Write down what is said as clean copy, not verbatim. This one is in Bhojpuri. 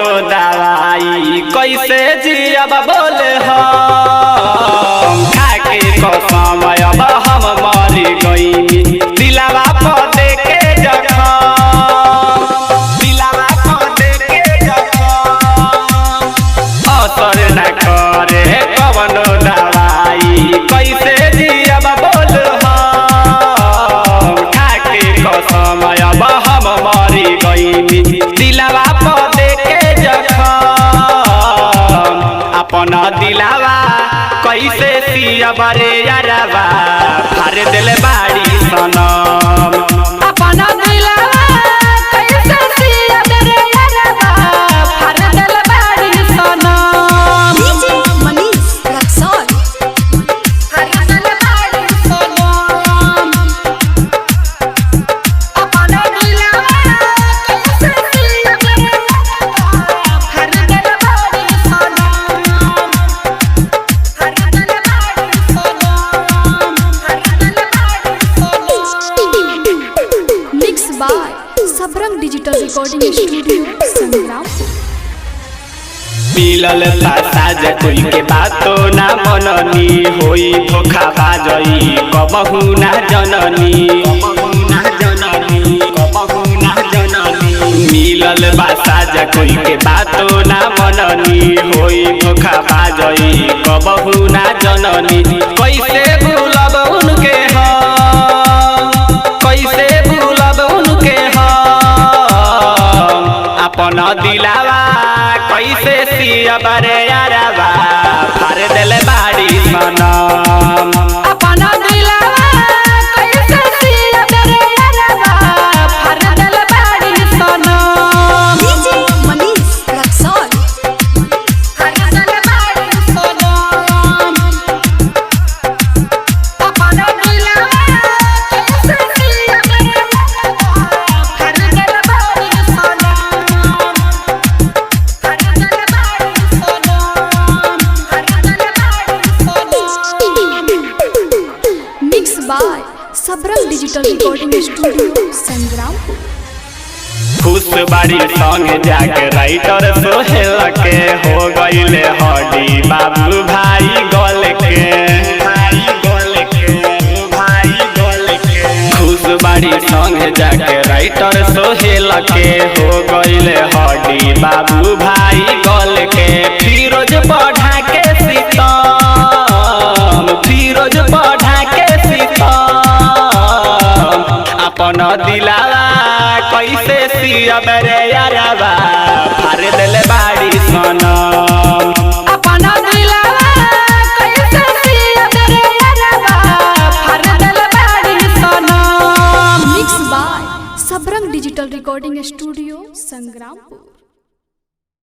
दवाई कैसे जियब बोले हम खाके कसम अब हम मर गईनी दिलवा पर देके जखम दिलवा पर देके जखम असर न करे कवनो दवाई कैसे जियब बोले हम खाके कसम अब हम मर गईनी दिलवा पर देके जखम अपना दिलवा कैसे सियब रे यारवा फाड़ दिल बाड़ी सनम अपना दिलवा कैसे सियब रे यारवा फाड़ दिल बाड़ी सनम डीजे मनीष रक्सौल फाड़ दिल बाड़ी सनम अपना दिलवा कैसे सियब रे यारवा फाड़ दिल बाड़ी सनम फाड़ दिल बाड़ी सनम mix by Sabrang digital recording studio Sangram. मिलल साज कोई के बातो ना मननी होई धोखा बाजई कबहू ना जननी मिलल साज कोई के बातो ना मननी होई धोखा बाजई कबहू ना जननी कैसे भूलब उनके हम कैसे भूलब उनके हम अपना दिलावा कैसे सियब रे यारवा फाड़ दिल बाड़ी सनम अपना दिलवा कैसे सियब रे यारवा फाड़ दिल बाड़ी सनम डीजे मनीष रक्सौल फाड़ दिल बाड़ी सनम अपना दिलवा कैसे सियब रे यारवा फाड़ दिल बाड़ी सनम फाड़ दिल बाड़ी सनम फाड़ दिल बाड़ी सनम mix by Sabrang digital recording studio Sangrampur. खुश बाड़ी संग जाके राइटर सोहेल के हो गईले हड्डी बाबू भाई गल के खुश बाड़ी संग जाके राइटर सोहेल के हो गईले हड्डी बाबू भाई गल के फिरोज बढ़ा के सीतम फिरोज बढ़ा के सीतम अपना दिलावा कैसे सियब रे यारवा फाड़ दिल बाड़ी सनम अपना दिलवा कैसे सियब रे यारवा फाड़ दिल बाड़ी सनम mix by Sabrang digital recording studio Sangrampur.